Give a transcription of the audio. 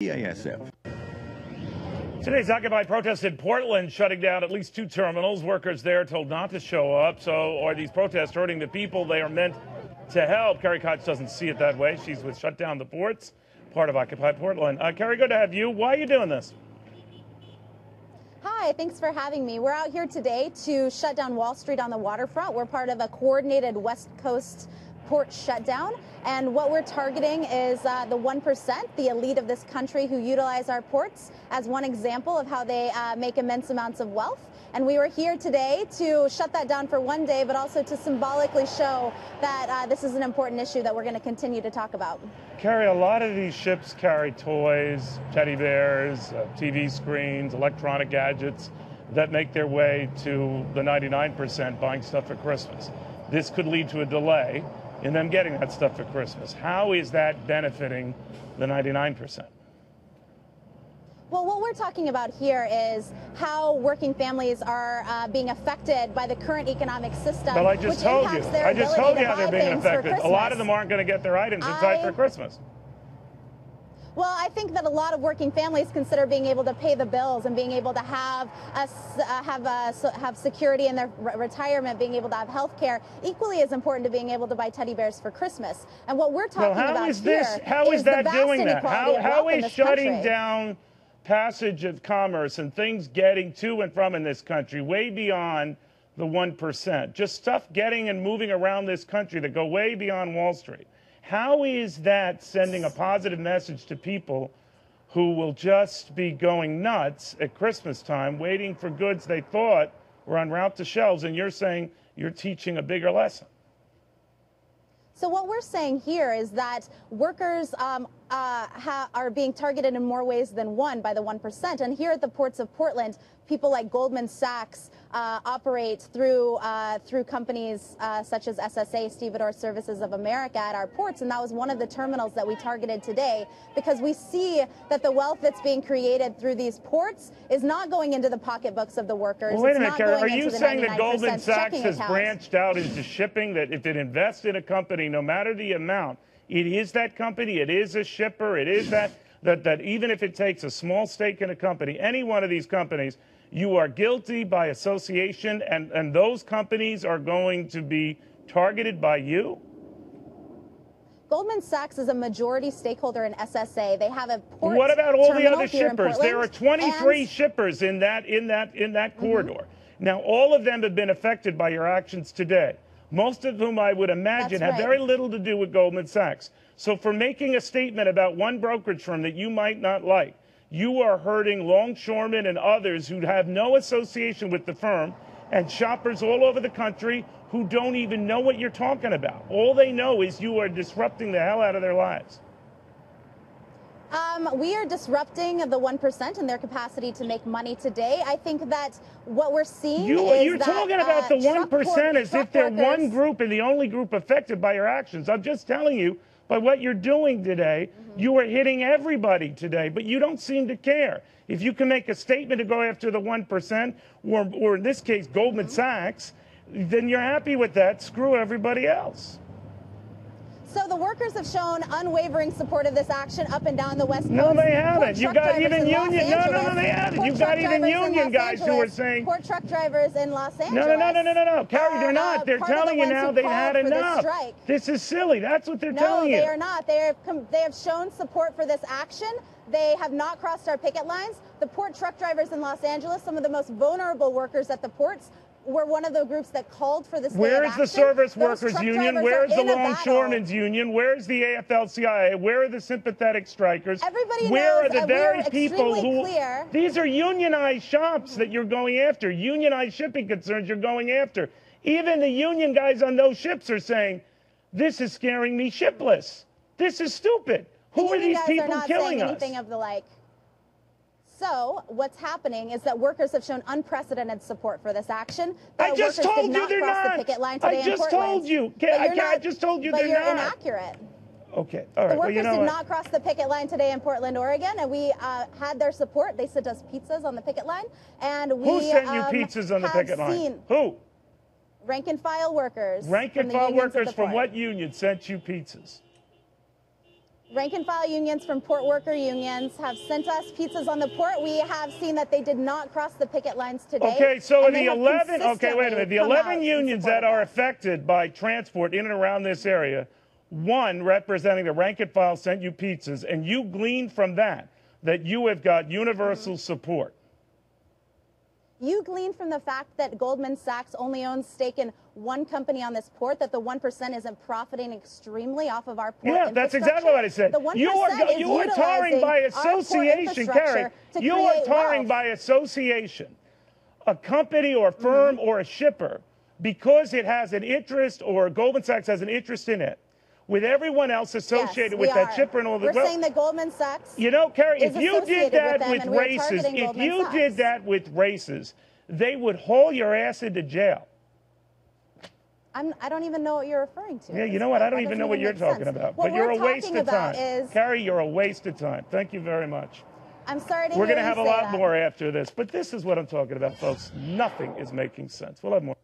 ASF. Today's Occupy protest in Portland shutting down at least 2 terminals. Workers there told not to show up. So are these protests hurting the people they are meant to help? Kari Koch doesn't see it that way. She's with Shut Down the Ports, part of Occupy Portland. Kari, good to have you. Why are you doing this? Hi, thanks for having me. We're out here today to shut down Wall Street on the waterfront. We're part of a coordinated West Coast port shutdown, and what we're targeting is the 1%, the elite of this country who utilize our ports as one example of how they make immense amounts of wealth. And we were here today to shut that down for one day, but also to symbolically show that this is an important issue that we're going to continue to talk about. Kari, a lot of these ships carry toys, teddy bears, TV screens, electronic gadgets that make their way to the 99% buying stuff for Christmas. This could lead to a delay in them getting that stuff for Christmas. How is that benefiting the 99%? Well, what we're talking about here is how working families are being affected by the current economic system. Well, I just told you how they're being affected. A lot of them aren't going to get their items in time for Christmas. Well, I think that a lot of working families consider being able to pay the bills and being able to have security in their retirement, being able to have health care, equally as important to being able to buy teddy bears for Christmas. And what we're talking about here is the vast inequality of wealth in this country. How is shutting down passage of commerce and things getting to and from in this country way beyond the 1%? Just stuff getting and moving around this country that go way beyond Wall Street. How is that sending a positive message to people who will just be going nuts at Christmas time, waiting for goods they thought were en route to shelves, and you're saying you're teaching a bigger lesson? So what we're saying here is that workers are being targeted in more ways than one by the 1%. And here at the ports of Portland, people like Goldman Sachs operate through companies such as SSA, Stevedore Services of America, at our ports. And that was one of the terminals that we targeted today, because we see that the wealth that's being created through these ports is not going into the pocketbooks of the workers. Well, wait a minute, Kari. Are you saying that Goldman Sachs has branched out into shipping, that if it invests in a company, no matter the amount, it is that company, it is a shipper, it is that even if it takes a small stake in a company, any one of these companies, you are guilty by association, and those companies are going to be targeted by you? Goldman Sachs is a majority stakeholder in SSA. They have a port. What about all the other shippers? There are 23 shippers in that corridor. Now, all of them have been affected by your actions today, most of whom I would imagine have very little to do with Goldman Sachs. So for making a statement about one brokerage firm that you might not like, you are hurting longshoremen and others who have no association with the firm, and shoppers all over the country who don't even know what you're talking about. All they know is you are disrupting the hell out of their lives. We are disrupting the 1% in their capacity to make money today. I think that what we're seeing you're talking about the 1% as if they're one group and the only group affected by your actions. I'm just telling you, by what you're doing today, you are hitting everybody today, but you don't seem to care. If you can make a statement to go after the 1%, or in this case, Goldman Sachs, then you're happy with that. Screw everybody else. So the workers have shown unwavering support of this action up and down the West Coast. No, they haven't. You've got even union. No, they haven't. You've got even union guys who are saying. Port truck drivers in Los Angeles. No. Kari, they're not. They're telling you now they've had enough. This is silly. That's what they're telling you. No, they are not. They have shown support for this action. They have not crossed our picket lines. The port truck drivers in Los Angeles, some of the most vulnerable workers at the ports, were one of the groups that called for this. Where is the Service Workers Union? Where is the Longshoremen's Union? Where is the AFL-CIO? Where are the sympathetic strikers? Everybody Where knows, are the very people who? Clear. These are unionized shops that you're going after. Unionized shipping concerns you're going after. Even the union guys on those ships are saying, "This is scaring me shipless. This is stupid. Who are these people killing us?" Anything of the like. So what's happening is that workers have shown unprecedented support for this action. I just told you they're not. I just told you. I just told you they're not. But you're inaccurate. Okay, all right. The workers did not cross the picket line today in Portland, Oregon, and we had their support. They sent us pizzas on the picket line, and we Who sent you pizzas on the picket line? Who? Rank and file workers. Rank and file workers from what union sent you pizzas? Rank and file unions from port worker unions have sent us pizzas on the port. We have seen that they did not cross the picket lines today. Okay, so the 11, okay, wait a minute. The 11 unions that are affected by transport in and around this area, one representing the rank and file sent you pizzas, and you glean from that you have got universal support. You glean from the fact that Goldman Sachs only owns stake in one company on this port, that the 1% isn't profiting extremely off of our port infrastructure. Yeah, that's exactly what I said. You are tarring by association, Kari. You are tarring by association a company or firm or a shipper because it has an interest, or Goldman Sachs has an interest in it, with everyone else associated with that shipper and all the... We're saying that Goldman Sachs... You know, Kari, if you did that with races, they would haul your ass into jail. I don't even know what you're referring to. Yeah, you know what? I don't even know what you're talking about. But you're a waste of time. Kari, you're a waste of time. Thank you very much. I'm sorry to hear We're going to have you a say lot that. more after this. But this is what I'm talking about, folks. Nothing is making sense. We'll have more.